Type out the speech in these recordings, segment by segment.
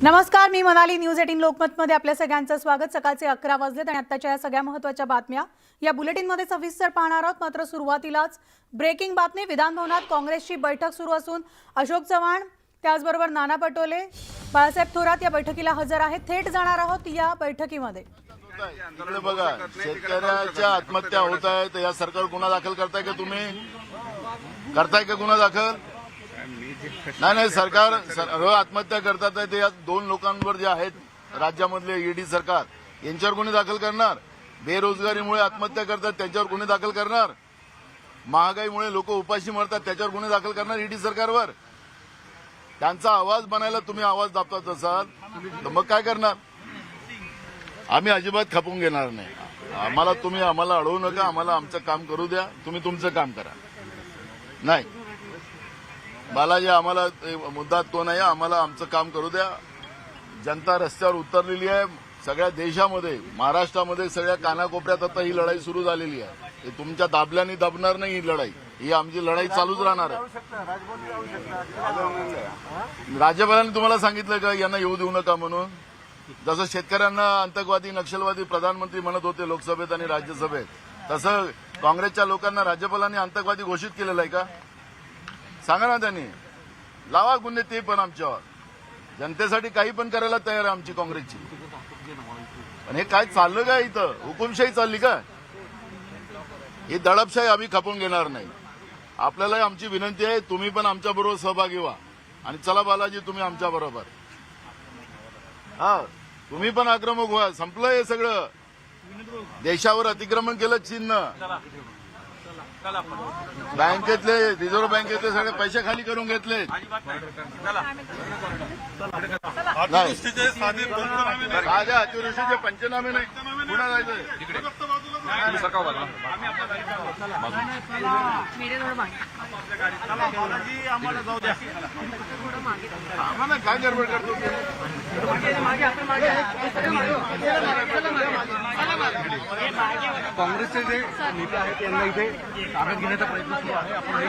नमस्कार, मी मनाली. न्यूज 18 लोकमतमध्ये आपल्या सगळ्यांचं स्वागत. सकाळचे 11 वाजलेत आणि आताच्या या सगळ्या महत्त्वाच्या बातम्या या बुलेटिनमध्ये सविस्तर पाहणार आहोत. मात्र सुरुवातीलाच ब्रेकिंग बातमी. विधान भवनात काँग्रेसची बैठक सुरू असून अशोक चव्हाण त्याचबरोबर नाना पटोले, बाळासाहेब थोरात या बैठकीला हजर आहेत. थेट जाणार आहोत या बैठकीमध्ये. बघा, शेतकऱ्याच्या आत्महत्या होत आहेत. या सरकार गुन्हा दाखल करताय का? तुम्ही करताय का गुन्हा दाखल? नाही, सरकार आत्महत्या करतात आहे. ते या दोन लोकांवर जे आहेत राज्यामधले ईडी सरकार यांच्यावर गुन्हे दाखल करणार. बेरोजगारीमुळे आत्महत्या करतात त्यांच्यावर गुन्हे दाखल करणार. महागाईमुळे लोक उपाशी मरतात त्याच्यावर गुन्हे दाखल करणार ईडी सरकारवर. त्यांचा आवाज बनायला तुम्ही आवाज दाबतात असाल तर मग काय करणार? आम्ही अजिबात खपून घेणार नाही. तुम्ही आम्हाला अडवू नका. आम्हाला आमचं काम करू द्या. तुम्ही तुमचं काम करा. नाही बालाजी, आम्हाला मुद्दा तो नाही. आम्हाला आमचं काम करू द्या. जनता रस्त्यावर उतरलेली आहे. सगळ्या देशामध्ये, महाराष्ट्रामध्ये सगळ्या कानाकोपऱ्यात आता ही लढाई सुरू झालेली आहे. हे तुमच्या दाबल्याने दबणार नाही. ही लढाई, ही आमची लढाई चालूच राहणार आहे. राज्यपालांनी तुम्हाला सांगितलं का यांना येऊ देऊ नका म्हणून? जसं शेतकऱ्यांना आतंकवादी, नक्षलवादी प्रधानमंत्री म्हणत होते लोकसभेत आणि राज्यसभेत, तसं काँग्रेसच्या लोकांना राज्यपालांनी आतंकवादी घोषित केलेलं आहे का? सांगा ना त्यांनी. लावा गुन्हे ते पण आमच्यावर. जनतेसाठी काही पण करायला तयार आहे आमची काँग्रेसची. पण हे काय चाललं काय इथं? हुकुमशाही चालली का? ही दडपशाही आम्ही खपून घेणार नाही. आपल्याला आमची विनंती आहे, तुम्ही पण आमच्या बरोबर सहभागी व्हा. आणि चला बालाजी, तुम्ही आमच्या बरोबर. तुम्ही पण आक्रमक व्हा. संपलं हे सगळं. देशावर अतिक्रमण केलं चिन्ह. बँकेतले, रिझर्व्ह बँकेतले सगळे पैसे खाली करून घेतले. साध्या अतिवृष्टीचे पंचनामे नाही. पुन्हा जायचं आम्हाला काय गडबड करतो? काँग्रेसचे जे नेते आहेत त्यांना इथे ताब्यात घेण्याचा प्रयत्न सुरू आहे. आपण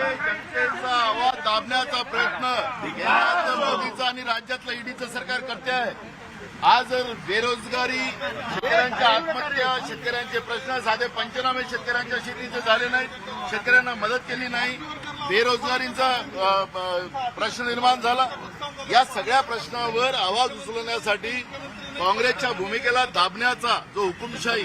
जनतेचा आवाज दाबण्याचा प्रयत्न केंद्रातलं मोदीचं आणि राज्यातलं ईडीचं सरकार करते आहे. आज बेरोजगारी, शेतकऱ्यांच्या आत्महत्या, शेतकऱ्यांचे प्रश्न, साधे पंचनामे शेतकऱ्यांच्या शेतीचे झाले नाहीत. शेतकऱ्यांना मदत केली नाही. बेरोजगारीचा प्रश्न निर्माण झाला. या सगळ्या प्रश्नावर आवाज उचलण्यासाठी काँग्रेसच्या भूमिकेला दाबण्याचा जो हुकुमशाही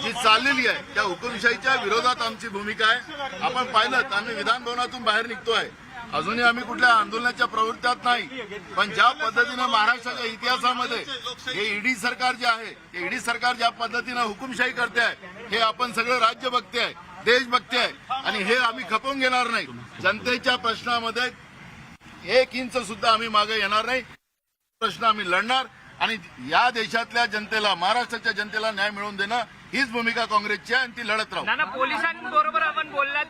जी चाललेली आहे त्या हुकुमशाहीच्या विरोधात आमची भूमिका आहे. आपण पाहिलं, आम्ही विधान भवनातून बाहेर निघतोय. अजूनही आम्ही कुठल्या आंदोलनाच्या प्रवृत्त्यात नाही. पण ज्या पद्धतीनं महाराष्ट्राच्या इतिहासामध्ये हे ईडी सरकार जे आहे, ते ईडी सरकार ज्या पद्धतीनं हुकुमशाही करते आहे, हे आपण सगळं राज्य बघते आहे, देश बघते आहे. आणि हे आम्ही खपवून घेणार नाही. जनतेच्या प्रश्नामध्ये 1 इंच सुद्धा आम्ही मागे येणार नाही. प्रश्न आम्ही लढणार आणि या देशातल्या जनतेला, महाराष्ट्राच्या जनतेला न्याय मिळवून देणं हीच भूमिका काँग्रेसची आहे आणि ती लढत राहू. नाना, पोलिसांबरोबर आपण बोललात.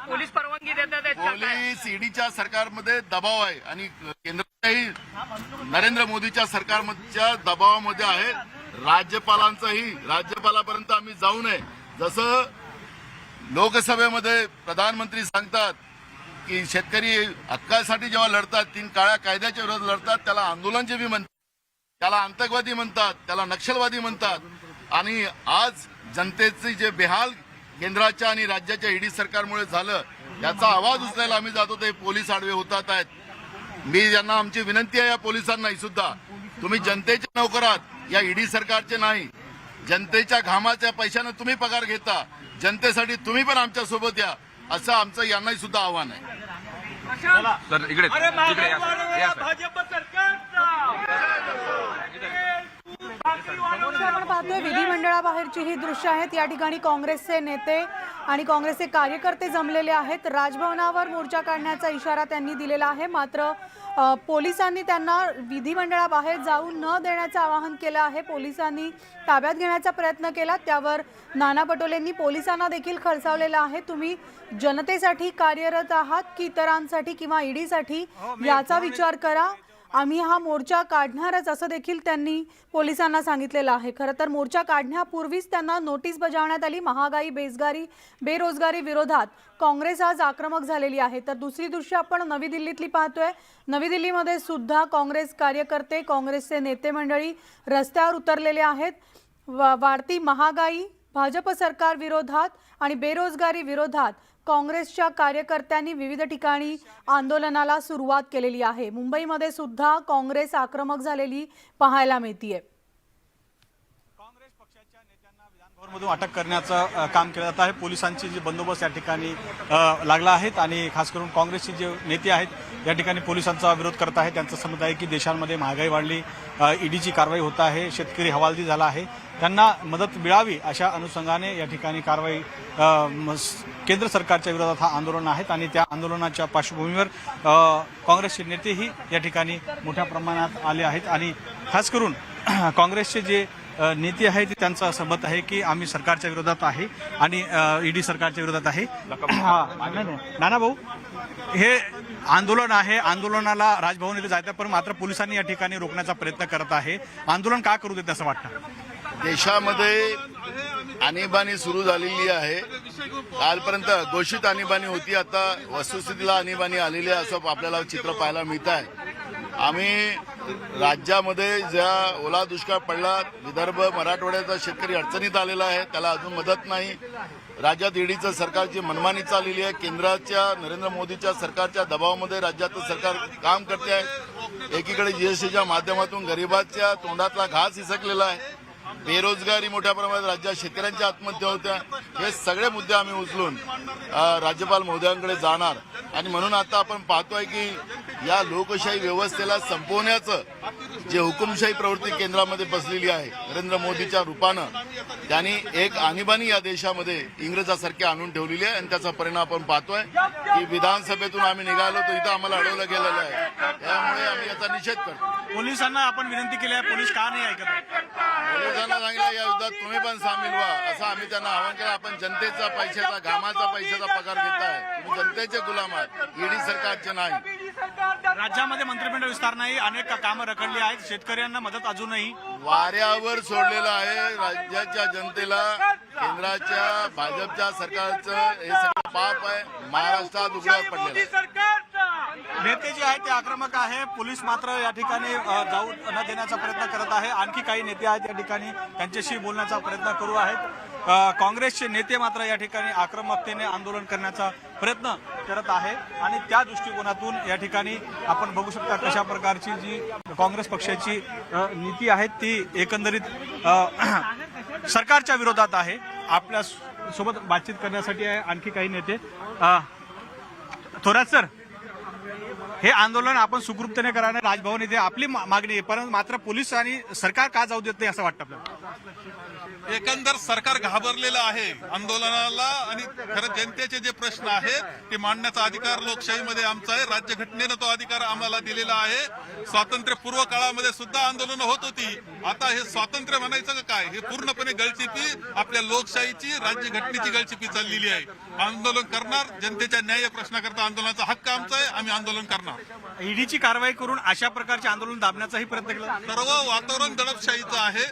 पोलीस परवानगी देतात. पोलीस ईडीच्या सरकारमध्ये दबाव आहे आणि केंद्राच्याही नरेंद्र मोदीच्या सरकारच्या दबावामध्ये आहे. राज्यपालांचाही, राज्यपालापर्यंत आम्ही जाऊ नये. जसं लोकसभेमध्ये प्रधानमंत्री सांगतात की शेतकरी हक्कासाठी जेव्हा लढतात, 3 काळ्या कायद्याच्या विरोधात लढतात, त्याला आंदोलन जे बी म्हणतात, त्याला आतंकवादी म्हणतात, त्याला नक्षलवादी म्हणतात. आणि आज जनतेचे जे बेहाल केंद्राच्या आणि राज्याच्या ईडी सरकारमुळे झालं, याचा आवाज उचलायला आम्ही जातो ते पोलीस आडवे होतात आहेत. मी यांना आमची विनंती आहे, या पोलिसांनाही सुद्धा, तुम्ही जनतेचे नोकर आहात, या ईडी सरकारचे नाही. जनतेच्या घामाच्या पैशाने तुम्ही पगार घेता. जनतेसाठी तुम्ही पण आमच्या सोबत या, असं आमचं यांनाही सुद्धा आव्हान आहे. सर इकडे भाजप सरकार आपण पाहतोय विधिमंडळाबाहेरची ही दृश्य आहेत। या ठिकाणी काँग्रेसचे नेते आणि काँग्रेसचे कार्यकर्ते जमलेले आहेत। राजभवनावर मोर्चा काढण्याचा इशारा त्यांनी दिलेला आहे, मात्र पोलिसांनी त्यांना विधिमंडळाबाहेर जाऊ न देण्याचं आवाहन केलं आहे। पोलिसांनी ताब्यात घेण्याचा प्रयत्न केला, त्यावर नाना पटोलेंनी पोलिसांना देखील खडसावलेलं आहे। तुम्ही जनतेसाठी कार्यरत आहात की इतरांसाठी किंवा ईडीसाठी याचा विचार करा, आम्ही हा मोर्चा काढणारच असं देखील त्यांनी पोलिसांना सांगितलेलं आहे। खरं तर मोर्चा काढण्यापूर्वीच त्यांना नोटीस बजावण्यात आली। महागाई, बेरोजगारी विरोधात काँग्रेस आज आक्रमक झालेली आहे। तर दुसरी दृश्य आपण नवी दिल्लीतली पाहतोय। नवी दिल्लीमध्ये सुद्धा काँग्रेस कार्यकर्ते, काँग्रेसचे नेते मंडळी रस्त्यावर उतरलेले आहेत। वाढती महागाई, भाजप सरकार विरोधात आणि बेरोजगारी विरोधात काँग्रेसच्या कार्यकर्त्यांनी विविध ठिकाणी आंदोलनाला सुरुवात केलेली आहे। मुंबईमध्ये सुद्धा काँग्रेस आक्रमक झालेली पाहायला मिळतेय। काँग्रेस पक्षाच्या नेत्यांना विधानभवनमधून अटक करण्याचं काम केलं जात आहे। पोलिसांची जी बंदोबस्त या ठिकाणी लागला आहे आणि खास करून काँग्रेसचे जे नेते आहेत या ठिकाणी पोलिसांचा विरोध करत आहेत। त्यांचं समज आहे की देशांमध्ये महागाई वाढली, ईडीची कारवाई होत आहे, शेतकरी हवालदिल झाला आहे, त्यांना मदत मिळावी अशा अनुषंगाने या ठिकाणी कारवाई केंद्र सरकारच्या विरोधात हा आंदोलन आहेत आणि त्या आंदोलनाच्या पार्श्वभूमीवर काँग्रेसचे नेतेही या ठिकाणी मोठ्या प्रमाणात आले आहेत आणि खास करून काँग्रेसचे जे नेते आहेत त्यांचं असं मत आहे की आम्ही सरकारच्या विरोधात आहे आणि ईडी सरकारच्या विरोधात आहे। नाना भाऊ, हे आंदोलन आहे, आंदोलनाला राजभवन येथे जायचं पण मात्र पोलिसांनी या ठिकाणी रोखण्याचा प्रयत्न करत आहे। आंदोलन का करू देत असं वाटतं? देशामध्ये आणीबाणी सुरू झालेली आहे। कालपर्यंत घोषित आणीबाणी होती, आता वस्तुस्थितीला आणीबाणी आलेली आहे असं आपल्याला चित्र पाहायला मिळत आहे। आम्ही राज्यामध्ये ज्या ओला दुष्काळ पडला, विदर्भ मराठवाड्याचा शेतकरी अडचणीत आलेला आहे, त्याला अजून मदत नाही। राज्यात ईडीचं सरकारची मनमानी चाललेली आहे। केंद्राच्या नरेंद्र मोदीच्या सरकारच्या दबावामध्ये राज्याचं सरकार काम करते आहे। एकीकडे जीएसटीच्या माध्यमातून गरिबाच्या तोंडातला घास हिसकलेला आहे, बेरोजगारी मोठ्या प्रमाणात राज्यात शेतकऱ्यांच्या आत्महत्या होत्या। हे सगळे मुद्दे आम्ही उचलून राज्यपाल महोदयांकडे जाणार आणि म्हणून आता आपण पाहतोय की या लोकशाही व्यवस्थेला संपवण्याचं जे हुकुमशाही प्रवृत्ती केंद्रामध्ये बसलेली आहे नरेंद्र मोदीच्या रूपानं, त्यांनी एक आणीबाणी या देशामध्ये इंग्रजासारखी आणून ठेवलेली आहे आणि त्याचा परिणाम आपण पाहतोय की विधानसभेतून आम्ही निघालो तर इथं आम्हाला अडवलं गेलेलं आहे। त्यामुळे आम्ही याचा निषेध करतो। पोलिसांना आपण विनंती केली आहे, पोलीस का नाही ऐकत? पोलिसांना सांगितलं या युद्धात तुम्ही पण सामील व्हा असं आम्ही त्यांना आवाहन केलं। आपण जनतेचा पैशाचा, घामाचा पैशाचा पगार घेताय, तुम्ही जनतेचे गुलाम आहात, ईडी सरकारचे नाही। राज्यामध्ये मंत्रिमंडळ विस्तार नाही, अनेक कामं रखडली आहेत, शेतकऱ्यांना मदत अजूनही वाऱ्यावर सोडलेलं आहे। राज्याच्या जनतेला केंद्राच्या भाजपच्या सरकारचं हे सगळं पाप आहे, महाराष्ट्रात उघड्यावर पडलेलं आहे। नेते जे आहेत ते आक्रमक आहे, पोलीस मात्र या ठिकाणी जाऊ न देण्याचा प्रयत्न करत आहे। आणखी काही नेते आहेत या ठिकाणी त्यांच्याशी बोलण्याचा प्रयत्न करू आहेत। काँग्रेसचे नेते मात्र या ठिकाणी आक्रमकतेने आंदोलन करण्याचा प्रयत्न करत आहे आणि त्या दृष्टिकोनातून या ठिकाणी आपण बघू शकता कशा प्रकारची जी काँग्रेस पक्षाची नीती आहे ती एकंदरीत सरकारच्या विरोधात आहे। आपल्या सोबत बातचीत करण्यासाठी आहे आणखी काही नेते। थोरात सर, हे आंदोलन आपण सुखरूपतेने करायला राजभवन येथे आपली मागणी आहे, परंतु मात्र पोलीस आणि सरकार का जाऊ देत नाही असं वाटतं आपल्याला? एकंदर सरकार घाबरलेलं आहे आंदोलनाला आणि खरं जनतेचे जे प्रश्न आहेत ते मांडण्याचा अधिकार लोकशाहीमध्ये आमचा आहे। राज्यघटनेनं तो अधिकार आम्हाला दिलेला आहे। स्वातंत्र्यपूर्व काळामध्ये सुद्धा आंदोलनं होत होती, आता हे स्वातंत्र्य म्हणायचं का काय? हे पूर्णपणे गळचिपी आपल्या लोकशाहीची, राज्यघटनेची गळचिपी चाललेली आहे। आंदोलन करणार, जनतेच्या न्याय प्रश्नाकरता आंदोलनाचा हक्क आमचा आहे, आम्ही आंदोलन करणार। ईडीची कारवाई करून अशा प्रकारचे आंदोलन दाबण्याचाही प्रयत्न केला। सर्व वातावरण दडपशाहीचं आहे,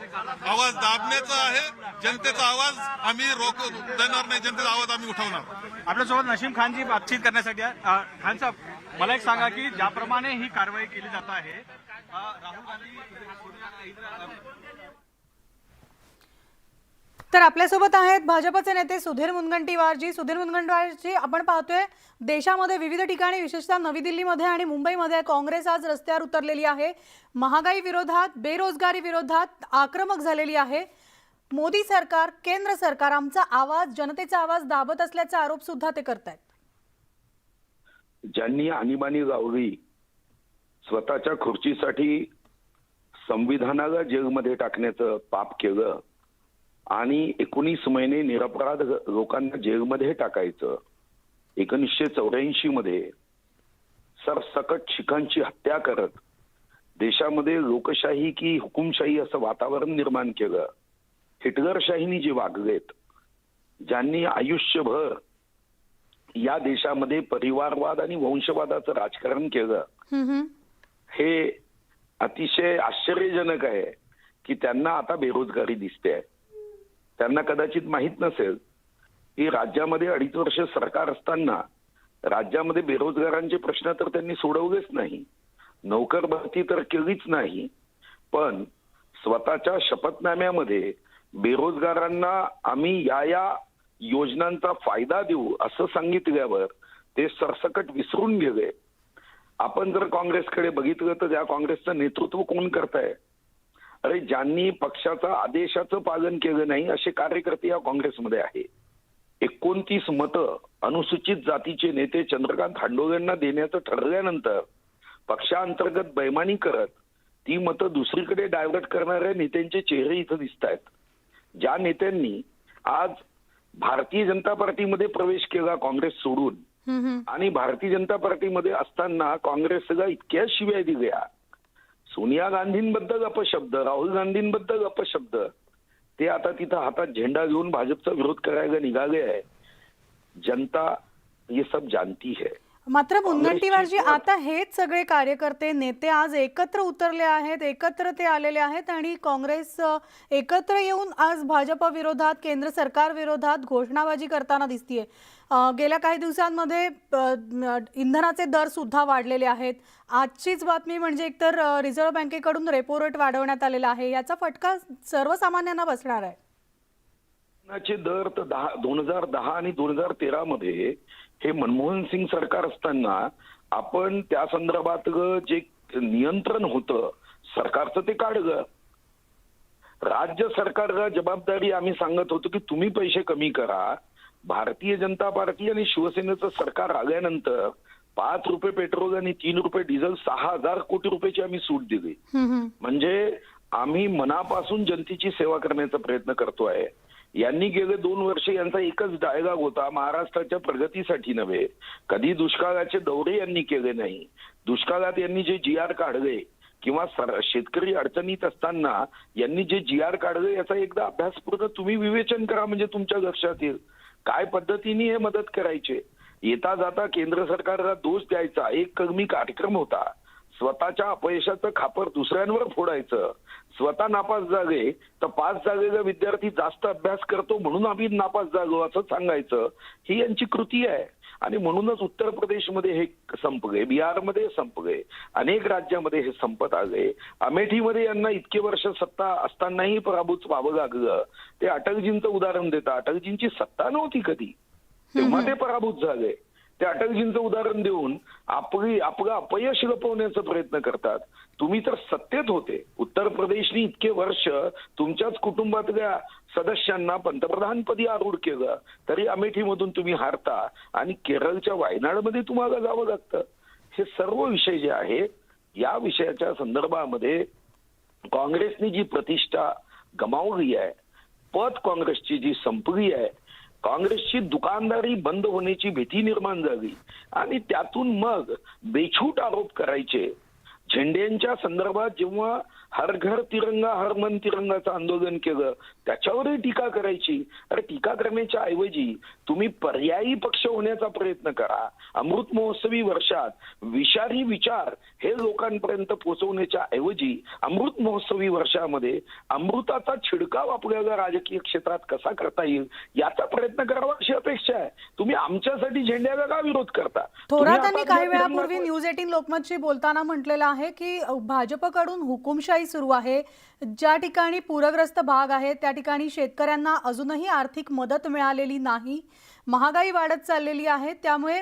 आवाज दाबण्याचा आहे। जनतेचा आवाज आम्ही रोखू देणार नाही, जनतेचा आवाज आम्ही उठवणार। आपल्यासोबत नशीम खानजी बातचीत करण्यासाठी आहे। खान साहेब, मला एक सांगा की ज्याप्रमाणे ही कारवाई केली जात आहे, राहुल गांधी तर आपल्यासोबत आहेत भाजपचे नेते सुधीर मुनगंटीवारजी। सुधीर मुनगंटीवारजी, आपण पाहतोय देशामध्ये विविध ठिकाणी, विशेषतः नवी दिल्लीमध्ये आणि मुंबईमध्ये काँग्रेस आज रस्त्यावर उतरलेली आहे। महागाई विरोधात, बेरोजगारी विरोधात आक्रमक झालेली आहे। मोदी सरकार, केंद्र सरकार आमचा आवाज, जनतेचा आवाज दाबत असल्याचा आरोप सुद्धा ते करतायत। ज्यांनी आणीबाणी लावली, स्वतःच्या खुर्चीसाठी संविधानाला जेलमध्ये टाकण्याचं पाप केलं आणि 19 महिने निरपराध लोकांना जेलमध्ये टाकायचं. 1984 मध्ये सरसकट शिखांची हत्या करत देशामध्ये लोकशाही की हुकुमशाही असं वातावरण निर्माण केलं. हिटलरशाहीनी जे वागलेत, ज्यांनी आयुष्यभर या देशामध्ये परिवारवाद आणि वंशवादाचं राजकारण केलं, हे अतिशय आश्चर्यजनक आहे की त्यांना आता बेरोजगारी दिसते. त्यांना कदाचित माहित नसेल की राज्यामध्ये 2.5 वर्ष सरकार असताना राज्यामध्ये बेरोजगारांचे प्रश्न तर त्यांनी सोडवलेच नाही, नोकर भरती तर केलीच नाही, पण स्वतःच्या शपथनाम्यामध्ये बेरोजगारांना आम्ही या योजनांचा फायदा देऊ असं सांगितल्यावर ते सरसकट विसरून गेले. आपण जर काँग्रेसकडे बघितलं तर त्या काँग्रेसचं नेतृत्व कोण करताय? अरे, ज्यांनी पक्षाचा आदेशाचं पालन केलं नाही असे कार्यकर्ते या काँग्रेसमध्ये आहे. 29 मतं अनुसूचित जातीचे नेते चंद्रकांत हांडोळेंना देण्याचं ठरल्यानंतर पक्षांतर्गत बैमानी करत ती मतं दुसरीकडे डायव्हर्ट करणाऱ्या नेत्यांचे चेहरे इथं दिसत आहेत. ज्या नेत्यांनी आज भारतीय जनता पार्टीमध्ये प्रवेश केला काँग्रेस सोडून आणि भारतीय जनता पार्टीमध्ये असताना काँग्रेसला इतक्या शिव्या दिल्या, सोनिया गांधींबद्दल अपशब्द, राहुल गांधींबद्दल अपशब्द, ते आता तिथं हातात झेंडा घेऊन भाजपचा विरोध करायला निघाले आहे. जनता ये सब जानती है. मात्र मुनगंटीवारजी, आता हेच सगळे कार्यकर्ते नेते आज एकत्र उतरले आहेत, एकत्र ते आलेले आहेत आणि काँग्रेस एकत्र येऊन आज भाजप विरोधात, केंद्र सरकार विरोधात घोषणाबाजी करताना दिसतीये. गेल्या काही दिवसांमध्ये इंधनाचे दर सुद्धा वाढलेले आहेत. आजचीच बातमी म्हणजे एकतर रिझर्व्ह बँकेकडून रेपो रेट वाढवण्यात आलेला आहे. याचा फटका सर्वसामान्यांना बसणार आहे. चे दर तर 2010 आणि 2013 मध्ये हे मनमोहन सिंग सरकार असताना आपण त्या संदर्भात जे नियंत्रण होतं सरकारचं ते काढलं. राज्य सरकारला जबाबदारी आम्ही सांगत होतो की तुम्ही पैसे कमी करा. भारतीय जनता पार्टी आणि शिवसेनेचं सरकार आल्यानंतर 5 रुपये पेट्रोल आणि 3 रुपये डिझेल 6,000 कोटी रुपयाची आम्ही सूट दिली. म्हणजे आम्ही मनापासून जनतेची सेवा करण्याचा प्रयत्न करतोय. यांनी गेले 2 वर्ष यांचा एकच डायलॉग होता, महाराष्ट्राच्या प्रगतीसाठी नव्हे. कधी दुष्काळाचे दौरे यांनी केले नाही. दुष्काळात यांनी जे GR काढले किंवा शेतकरी अडचणीत असताना यांनी जे GR काढले याचा एकदा अभ्यासपूर्ण तुम्ही विवेचन करा, म्हणजे तुमच्या लक्षात येईल काय पद्धतीने हे मदत करायचे. येता जाता केंद्र सरकारला दोष द्यायचा एक कलमी कार्यक्रम होता. स्वतःच्या अपयशाचं खापर दुसऱ्यांवर फोडायचं. स्वतः नापास झाले तर पास झालेला विद्यार्थी जास्त अभ्यास करतो म्हणून आम्ही नापास झालो असं सांगायचं, ही यांची कृती आहे. आणि म्हणूनच उत्तर प्रदेशमध्ये हे संपले, बिहारमध्ये संपले, अनेक राज्यामध्ये हे संपत आले. अमेठीमध्ये यांना इतके वर्ष सत्ता असतानाही पराभूत व्हावं लागलं. ते अटलजींचं उदाहरण देतात. अटलजींची सत्ता नव्हती कधी, तेव्हा ते पराभूत झाले. ते अटलजींचं उदाहरण देऊन आपलं अपयश लपवण्याचा प्रयत्न करतात. तुम्ही तर सत्तेत होते. उत्तर प्रदेशने इतके वर्ष तुमच्याच कुटुंबातल्या सदस्यांना पंतप्रधानपदी आरूढ केलं, तरी अमेठीमधून तुम्ही हारता आणि केरळच्या वायनाडमध्ये तुम्हाला जावं लागतं. हे सर्व विषय जे आहेत, या विषयाच्या संदर्भामध्ये काँग्रेसने जी प्रतिष्ठा गमावली आहे, पत काँग्रेसची जी संपली आहे, काँग्रेसची दुकानदारी बंद होण्याची भीती निर्माण झाली आणि त्यातून मग बेछूट आरोप करायचे. झेंड्यांच्या संदर्भात जेव्हा हर घर तिरंगा हर मन तिरंगाचं आंदोलन केलं त्याच्यावरही टीका करायची. अरे, टीका करण्याच्या ऐवजी तुम्ही पर्यायी पक्ष होण्याचा प्रयत्न करा. अमृत महोत्सवी वर्षात विषारी विचार हे लोकांपर्यंत पोहोचवण्याच्या ऐवजी अमृत महोत्सवी वर्षामध्ये अमृताचा छिडकाव आपल्याला राजकीय क्षेत्रात कसा करता येईल याचा प्रयत्न करावा अशी अपेक्षा आहे. तुम्ही आमच्यासाठी झेंड्याला का विरोध करता? थोरातांनी काही वेळापूर्वी न्यूज 18 लोकमतशी बोलताना म्हटलेलं आहे की भाजपकडून हुकुमशाही सुरू आहे. ज्या ठिकाणी पूरग्रस्त भाग आहे त्या ठिकाणी शेतकऱ्यांना अजूनही आर्थिक मदत मिळालेली नाही. महागाई वाढत चाललेली आहे. त्यामुळे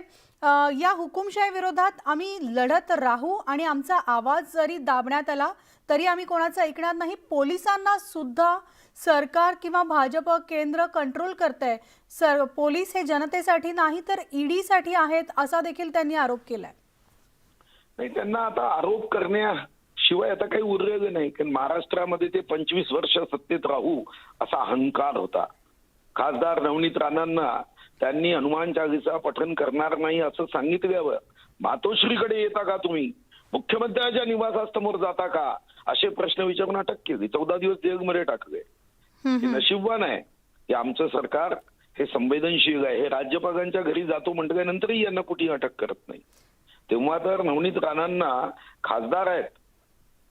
या हुकुमशाही विरोधात आम्ही लढत राहू आणि आमचा आवाज जरी दाबण्यात आला तरी आम्ही कोणाचं ऐकणार नाही. पोलिसांना सुद्धा सरकार किंवा भाजप केंद्र कंट्रोल करतंय. पोलीस हे जनतेसाठी नाही तर ईडी साठी आहेत असा देखील त्यांनी आरोप केलाय. नाही, त्यांना आता आरोप करण्याशी शिवाय आता काही उरलेलं नाही, कारण महाराष्ट्रामध्ये ते 25 वर्ष सत्तेत राहू असा अहंकार होता. खासदार नवनीत राणांना त्यांनी हनुमान चालीसा पठण करणार नाही असं सांगितल्यावर मातोश्रीकडे येता का तुम्ही, मुख्यमंत्र्यांच्या निवासासमोर जाता का, असे प्रश्न विचारून अटक केली. 14 दिवस जेलमध्ये टाकले. हे नशीबवान आहे की आमचं सरकार हे संवेदनशील आहे. हे राज्यपालांच्या घरी जातो म्हटल्यानंतरही यांना कुठेही अटक करत नाही. तेव्हा तर नवनीत राणांना खासदार आहेत,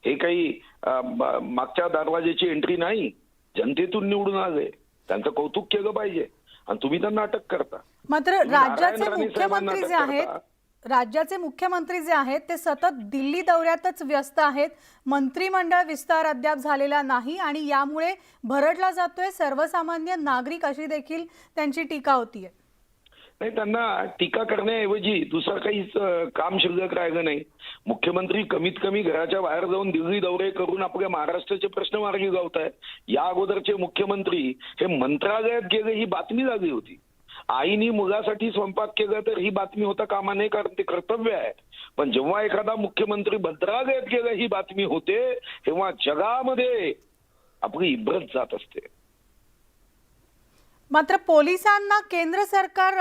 हे काही मागच्या दरवाजेची एंट्री नाही, जनतेतून निवडून आले, त्यांचं कौतुक केलं पाहिजे आणि तुम्ही त्यांना अटक करता. मात्र तुम्ही राज्याचे नारायण राणे मुख्यमंत्री जे साहेबांना आहेत अटक राज्याचे मुख्यमंत्री जे आहेत ते सतत दिल्ली दौऱ्यातच व्यस्त आहेत. मंत्रिमंडळ विस्तार अद्याप झालेला नाही आणि यामुळे भरडला जातोय सर्वसामान्य नागरिक, अशी देखील त्यांची टीका होतीये. नाही, त्यांना टीका करण्याऐवजी दुसरं काहीच काम शिल्लक राहिलं नाही. मुख्यमंत्री कमीत कमी घराच्या बाहेर जाऊन दिल्ली दौरे करून आपल्या महाराष्ट्राचे प्रश्न मार्गी लावत आहेत. या अगोदरचे मुख्यमंत्री हे मंत्रालयात गेले ही बातमी झाली होती. आईनी मुलासाठी स्वयंपाक केला तर ही बातमी होता कामा नये, कारण ते कर्तव्य आहे. पण जेव्हा एखादा मुख्यमंत्री मंत्रालयात गेला ही बातमी होते, तेव्हा जगामध्ये आपली इब्रत जात असते. मात्र पोलिसांना केंद्र सरकार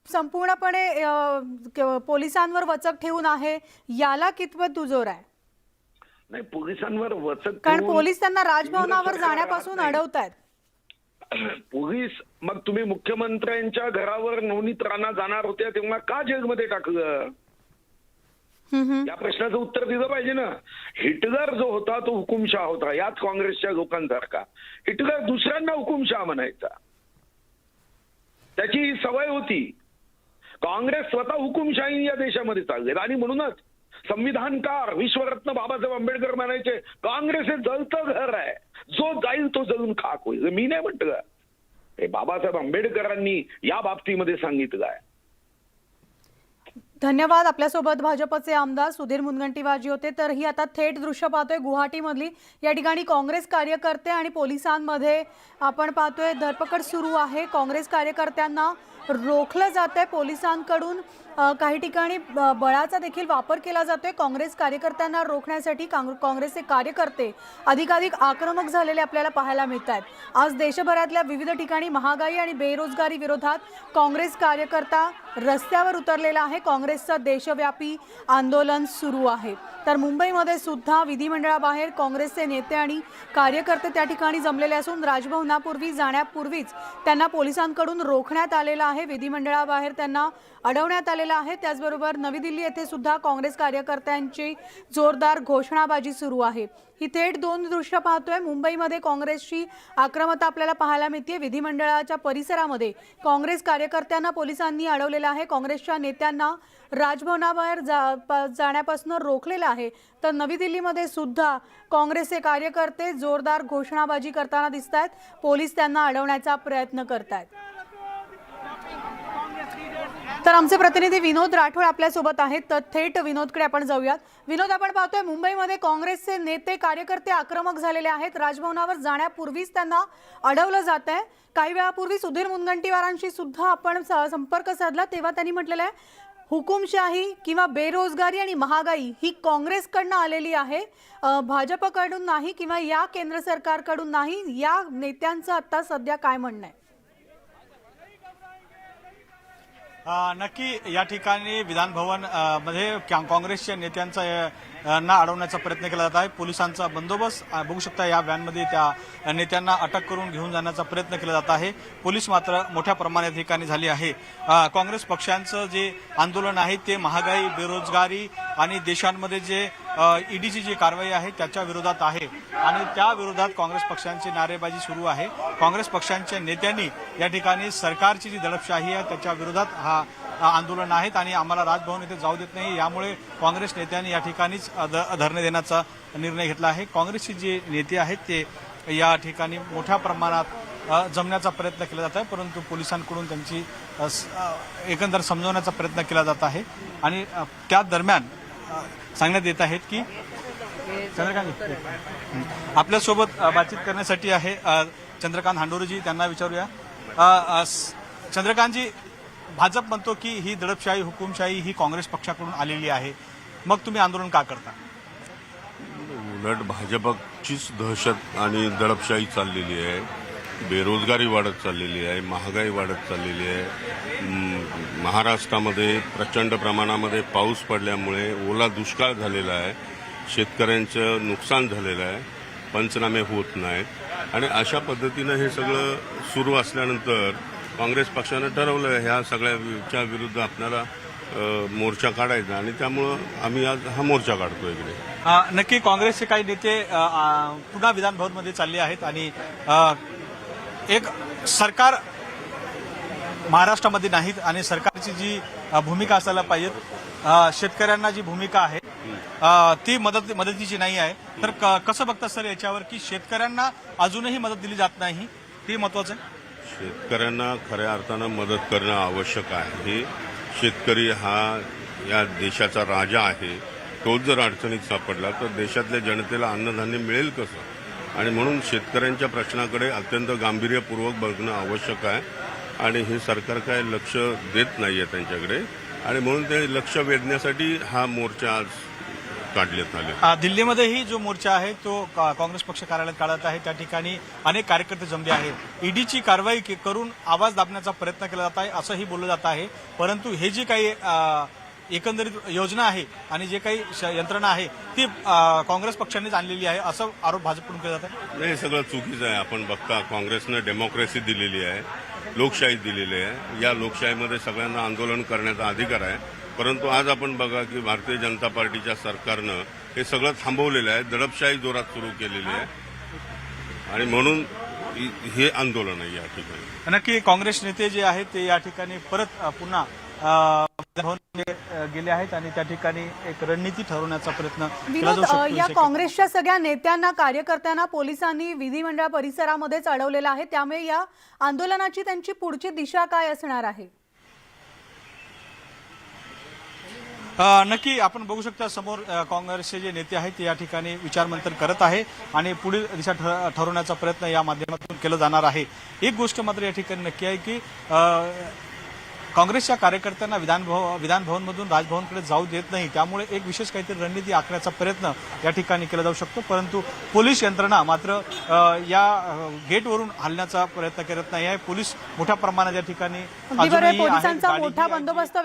संपूर्णपणे पोलिसांवर वचक ठेवून आहे, याला कितपत दुजोर आहे? नाही, पोलिसांवर वचक कारण ठेवून पोलीस त्यांना राजभवनावर केंद्र सरकार जाण्यापासून राहत नाही. अडवतायत. पोलीस मग तुम्ही मुख्यमंत्र्यांच्या घरावर नवनीत राणा जाणार होत्या तेव्हा का जेलमध्ये टाकलं, या प्रश्नाचं उत्तर दिलं पाहिजे ना. हिटलर जो होता तो हुकुमशाह होता, याच काँग्रेसच्या लोकांसारखा. हिटलर दुसऱ्यांना हुकुमशाह म्हणायचा, त्याची ही सवय होती. काँग्रेस स्वतः हुकुमशाही या देशामध्ये चालले आणि म्हणूनच संविधानकार विश्वरत्न बाबासाहेब आंबेडकर म्हणायचे काँग्रेस हे जळतं घर आहे, जो जाईल तो जळून खाक होईल. मी नाही म्हटलं, हे बाबासाहेब आंबेडकरांनी या बाबतीमध्ये सांगितलं आहे. धन्यवाद. आपल्यासोबत भाजपचे आमदार सुधीर मुनगंटीवार होते. तर ही आता थेट दृश्य पाहतोय गुवाहाटीमधली. या ठिकाणी काँग्रेस कार्यकर्ते आणि पोलिसांमध्ये आपण पाहतोय धरपकड सुरू आहे. काँग्रेस कार्यकर्त्यांना रोखलं जात आहे पोलिसांकडून. काही ठिकाणी बळाचा देखील वापर केला जातोय. काँग्रेस कार्यकर्त्यांना रोखण्यासाठी काँग्रेसचे कार्यकर्ते अधिकाधिक आक्रमक झालेले आपल्याला पाहायला मिळत आहेत. आज देशभरातल्या विविध ठिकाणी महागाई आणि बेरोजगारी विरोधात काँग्रेस कार्यकर्ता रस्त्यावर उतरलेला आहे. काँग्रेसचं देशव्यापी आंदोलन सुरू आहे. तर मुंबईमध्ये सुद्धा विधिमंडळाबाहेर काँग्रेसचे नेते आणि कार्यकर्ते त्या ठिकाणी जमलेले असून राजभवनापूर्वी जाण्यापूर्वीच त्यांना पोलिसांकडून रोखण्यात आलेलं आहे. विधिमंडळाबाहेर त्यांना अडवण्यात आलेलं आहे. त्याचबरोबर नवी दिल्ली येथे सुद्धा काँग्रेस कार्यकर्त्यांची जोरदार घोषणाबाजी सुरू आहे. ही थेट दोन दृश्य पाहतोय. मुंबईमध्ये काँग्रेसची आक्रमकता आपल्याला पाहायला मिळते. विधिमंडळाच्या परिसरामध्ये काँग्रेस कार्यकर्त्यांना पोलिसांनी अडवलेलं आहे. काँग्रेसच्या नेत्यांना राजभवनाबाहेर जाण्यापासून रोखलेलं आहे. तर नवी दिल्लीमध्ये सुद्धा काँग्रेसचे कार्यकर्ते जोरदार घोषणाबाजी करताना दिसत आहेत. पोलीस त्यांना अडवण्याचा प्रयत्न करतायत. तर आमचे प्रतिनिधी विनोद राठोड आपल्यासोबत आहेत. तर थेट विनोदकडे आपण जाऊयात. विनोद, आपण पाहतोय मुंबईमध्ये काँग्रेसचे नेते कार्यकर्ते आक्रमक झालेले आहेत. राजभवनावर जाण्यापूर्वीच त्यांना अडवलं जात आहे. काही वेळापूर्वी सुधीर मुनगंटीवारांशी सुद्धा आपण संपर्क साधला, तेव्हा त्यांनी म्हटलेलं आहे हुकुमशाही किंवा बेरोजगारी आणि महागाई ही काँग्रेसकडनं आलेली आहे, भाजपकडून नाही किंवा या केंद्र सरकारकडून नाही. या नेत्यांचं आता सध्या काय म्हणणं आहे? नक्की या ठिकाणी विधान भवन मध्ये काँग्रेसच्या नेत्यांचा ना अडवण्याचा प्रयत्न केला जात आहे. पोलिसांचा बंदोबस्त बघू शकता. या व्हॅनमध्ये त्या नेत्यांना अटक करून घेऊन जाण्याचा प्रयत्न केला जात आहे. पोलीस मात्र मोठ्या प्रमाणात ठिकाणी झाली आहे. काँग्रेस पक्षांचं जे आंदोलन आहे ते महागाई, बेरोजगारी आणि देशांमध्ये जे ईडीची जी कारवाई आहे त्याच्या विरोधात आहे आणि त्या विरोधात काँग्रेस पक्षांची नारेबाजी सुरू आहे. काँग्रेस पक्षांच्या नेत्यांनी या ठिकाणी सरकारची जी दडपशाही आहे त्याच्या विरोधात हा आंदोलन आहेत आणि आम्हाला राजभवन येथे जाऊ देत नाही, यामुळे काँग्रेस नेत्यांनी या ठिकाणीच धरणे देण्याचा निर्णय घेतला आहे. काँग्रेसचे जे नेते आहेत ते या ठिकाणी मोठ्या प्रमाणात जमण्याचा प्रयत्न केला जात आहे, परंतु पोलिसांकडून त्यांची एकंदर समजवण्याचा प्रयत्न केला जात आहे. आणि त्या दरम्यान सांगण्यात येत आहेत की चंद्रकांत आपल्यासोबत बातचीत करण्यासाठी आहे चंद्रकांत हांडोरेजी, त्यांना विचारूया. चंद्रकांतजी, भाजप म्हणतो की ही दडपशाही, हुकुमशाही ही काँग्रेस पक्षाकडून आलेली आहे, मग तुम्ही आंदोलन का करता? उलट भाजपचीच दहशत आणि दडपशाही चाललेली आहे. बेरोजगारी वाढत चाललेली आहे, महागाई वाढत चाललेली आहे. महाराष्ट्रामध्ये प्रचंड प्रमाणामध्ये पाऊस पडल्यामुळे ओला दुष्काळ झालेला आहे. शेतकऱ्यांचं नुकसान झालेलं आहे. पंचनामे होत नाहीत आणि अशा पद्धतीनं हे सगळं सुरू असल्यानंतर काँग्रेस पक्षानं ठरवलं ह्या सगळ्याच्या विरुद्ध आपल्याला मोर्चा काढायचा आणि त्यामुळं आम्ही आज हा मोर्चा काढतो इकडे. नक्की काँग्रेसचे काही नेते पुन्हा विधान भवनमध्ये चालले आहेत आणि एक सरकार महाराष्ट्रामध्ये नाहीत आणि सरकारची जी भूमिका असायला पाहिजे, शेतकऱ्यांना जी भूमिका आहे ती मदतीची नाही आहे. तर कसं बघतात सर याच्यावर की शेतकऱ्यांना अजूनही मदत दिली जात नाही, ते महत्वाचं आहे. शेतकऱ्यांना खऱ्या अर्थानं मदत करणं आवश्यक आहे. शेतकरी हा या देशाचा राजा आहे. तोच जर अडचणीत सापडला तर देशातल्या जनतेला अन्नधान्य मिळेल कसं? आणि म्हणून शेतकऱ्यांच्या प्रश्नाकडे अत्यंत गांभीर्यपूर्वक बघणं आवश्यक आहे आणि हे सरकार काय लक्ष देत नाहीये त्यांच्याकडे आणि म्हणून ते लक्ष वेधण्यासाठी हा मोर्चा आज काढण्यात आले. दिल्लीमध्येही जो मोर्चा आहे तो काँग्रेस पक्ष कार्यालयात काढत आहे. त्या ठिकाणी अनेक कार्यकर्ते जमले आहेत. ईडीची कारवाई करून आवाज दाबण्याचा प्रयत्न केला जात आहे असंही बोललं जात आहे. परंतु हे जी काही एकंदरीत योजना आहे आणि जे काही यंत्रणा आहे ती काँग्रेस पक्षानेच आणलेली आहे असं आरोप भाजपकडून केला जात आहे. हे सगळं चुकीचं आहे. आपण बघता काँग्रेसनं डेमोक्रेसी दिलेली आहे, लोकशाही दिलेली आहे. या लोकशाहीमध्ये सगळ्यांना आंदोलन करण्याचा अधिकार आहे. परंतु आज आपण बघा की भारतीय जनता पार्टीच्या सरकारनं हे सगळं थांबवलेलं आहे. दडपशाही जोरात सुरू केलेली आहे आणि म्हणून हे आंदोलन आहे या ठिकाणी. नक्की काँग्रेस नेते जे आहेत ते या ठिकाणी परत पुन्हा गेले आहेत आणि त्या ठिकाणी एक रणनीती ठरवण्याचा प्रयत्न केला जाऊ शकतो. या काँग्रेसच्या सगळ्या नेत्यांना कार्यकर्त्यांना पोलिसांनी विधिमंडळ परिसरामध्येच अडवलेलं आहे. त्यामुळे या आंदोलनाची त्यांची पुढची दिशा काय असणार आहे? नक्की आपण बघू शकता समोर काँग्रेसचे जे नेते आहेत ते या ठिकाणी विचारमंथन करत आहे आणि पुढील दिशा ठरवण्याचा प्रयत्न या माध्यमातून केला जाणार आहे. एक गोष्ट मात्र या ठिकाणी नक्की आहे की काँग्रेसच्या कार्यकर्त्यांना विधान भवनमधून राजभवनकडे जाऊ देत नाही. त्यामुळे एक विशेष काहीतरी रणनीती आखण्याचा प्रयत्न या ठिकाणी केला जाऊ शकतो. परंतु पोलीस यंत्रणा मात्र या गेटवरून हलण्याचा प्रयत्न करत नाही आहे. पोलीस मोठ्या प्रमाणात या ठिकाणी पोलिसांचा मोठा बंदोबस्त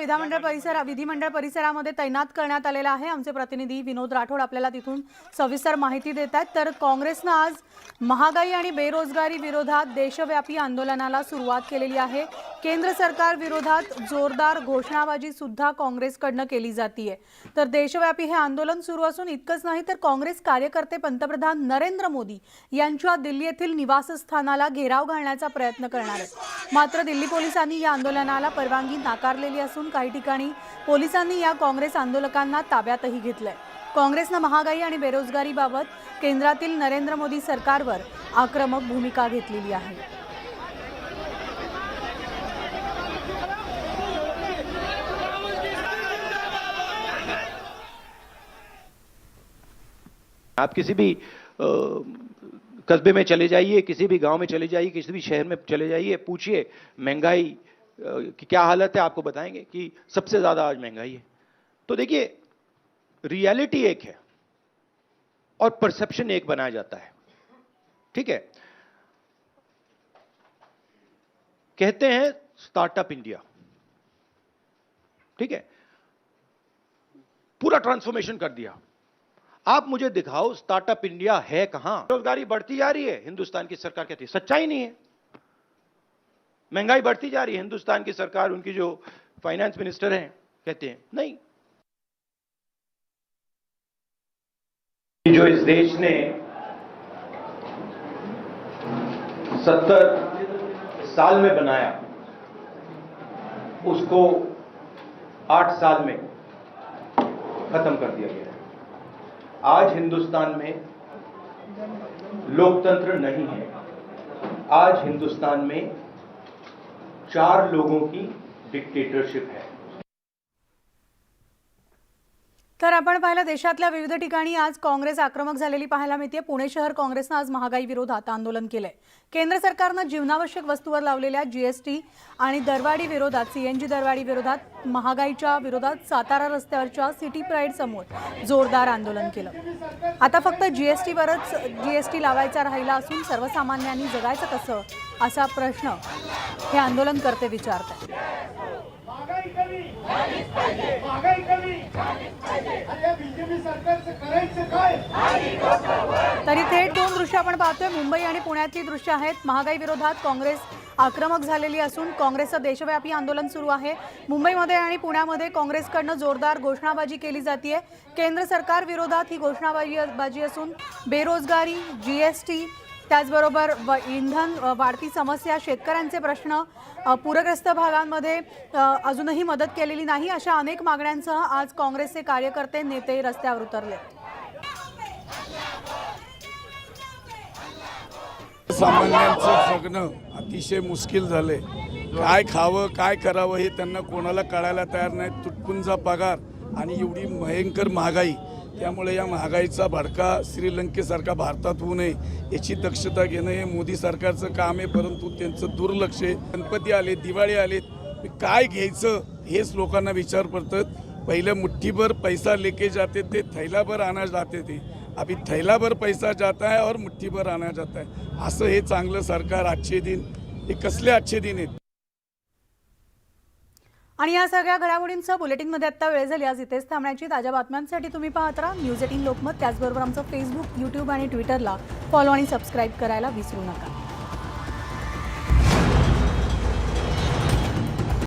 विधिमंडळ परिसरामध्ये तैनात करण्यात आलेला आहे. आमचे प्रतिनिधी विनोद राठोड आपल्याला तिथून सविस्तर माहिती देत आहेत. तर काँग्रेसनं आज महागाई आणि बेरोजगारी विरोधात देशव्यापी आंदोलनाला सुरुवात केलेली आहे. केंद्र सरकार विरोधात जोरदार घोषणाबाजी सुद्धा काँग्रेसकडनं केली जातीये. तर देशव्यापी हे आंदोलन सुरू असून इतकंच नाही तर काँग्रेस कार्यकर्ते पंतप्रधान नरेंद्र मोदी यांच्या दिल्ली येथील निवासस्थानाला घेराव घालण्याचा प्रयत्न करणार आहेत. मात्र दिल्ली पोलिसांनी या आंदोलनाला परवानगी नाकारलेली असून काही ठिकाणी पोलिसांनी या काँग्रेस आंदोलकांना ताब्यातही घेतलंय. काँग्रेसनं महागाई आणि बेरोजगारीबाबत केंद्रातील नरेंद्र मोदी सरकारवर आक्रमक भूमिका घेतलेली आहे. आप किसी भी कस्बे में चले जाइए, किसी भी गांव में चले जाइए, किसी भी शहर में चले जाइए, पूछिए महंगाई की क्या हालत है, आपको बताएंगे कि सबसे ज्यादा आज महंगाई है. तो देखिए रियलिटी एक है और परसेप्शन एक बनाया जाता है. ठीक है, कहते हैं स्टार्टअप इंडिया. ठीक है, पूरा ट्रांसफॉर्मेशन कर दिया. आप मुझे दिखाओ स्टार्टअप इंडिया है कहां? बेरोजगारी बढ़ती जा रही है, हिंदुस्तान की सरकार कहती है सच्चाई नहीं है. महंगाई बढ़ती जा रही है, हिंदुस्तान की सरकार, उनकी जो फाइनेंस मिनिस्टर हैं कहते हैं नहीं. जो इस देश ने 70 साल में बनाया उसको 8 साल में खत्म कर दिया गया. आज हिंदुस्तान में लोकतंत्र नहीं है. आज हिंदुस्तान में 4 लोगों की डिक्टेटरशिप है. तर आपण पाहिलं देशातल्या विविध ठिकाणी आज काँग्रेस आक्रमक झालेली पाहायला मिळते। पुणे शहर काँग्रेसनं आज महागाई विरोधात आंदोलन केलंय। केंद्र सरकारनं जीवनावश्यक वस्तूवर लावलेल्या जीएसटी आणि दरवाढी विरोधात सीएनजी दरवाढी विरोधात महागाईच्या विरोधात सातारा रस्त्यावरच्या सिटी प्राईड समोर जोरदार आंदोलन केलं। आता फक्त जीएसटी लावायचा राहिला असून सर्वसामान्यांनी जगायचं कसं असा प्रश्न हे आंदोलनकर्ते विचारतात। तरी थेट दोन दृश्य आपण पाहतोय। मुंबई आणि पुण्यातली दृश्य आहेत। महागाई विरोधात काँग्रेस आक्रमक झालेली असून काँग्रेसचं देशव्यापी आंदोलन सुरू आहे। मुंबईमध्ये आणि पुण्यामध्ये काँग्रेसकडनं जोरदार घोषणाबाजी केली जाते। केंद्र सरकार विरोधात ही घोषणाबाजी असून बेरोजगारी, जीएसटी, त्याचबरोबर इंधन वाढती समस्या, शेतकऱ्यांचे प्रश्न, पूरग्रस्त भागांमध्ये अजूनही मदत केलेली नाही अशा अनेक मागण्यांसह आज काँग्रेसचे कार्यकर्ते नेते रस्त्यावर उतरले। सामान्यांचं जगणं अतिशय मुश्किल झाले। काय खावं काय करावं हे त्यांना कोणाला कळायला तयार नाही। तुटपुंजा पगार आणि एवढी भयंकर महागाई, त्यामुळे या महागाईचा भडका श्रीलंकेसारखा भारतात होऊ नये याची दक्षता घेणं हे मोदी सरकारचं काम आहे, परंतु त्यांचं दुर्लक्ष आहे। गणपती आले, दिवाळी आले, काय घ्यायचं हेच लोकांना विचार पडतात। पहिलं मुठ्ठीभर पैसा लेके जाते थे, थैलाभर आना जाते थे, अभी थैलाभर पैसा जाता है और मुठ्ठीभर आना जाता है। असं हे चांगलं सरकार आजचे दिन हे कसले आजचे दिन आहेत। आणि या सगळ्या घडामोडींचं बुलेटिनमध्ये आता वेळ झाली। आज इथेच थांबण्याची। ताज्या बातम्यांसाठी तुम्ही पाहत राहा न्यूज 18 लोकमत। त्याचबरोबर आमचं फेसबुक, यूट्यूब आणि ट्विटरला फॉलो आणि सबस्क्राईब करायला विसरू नका।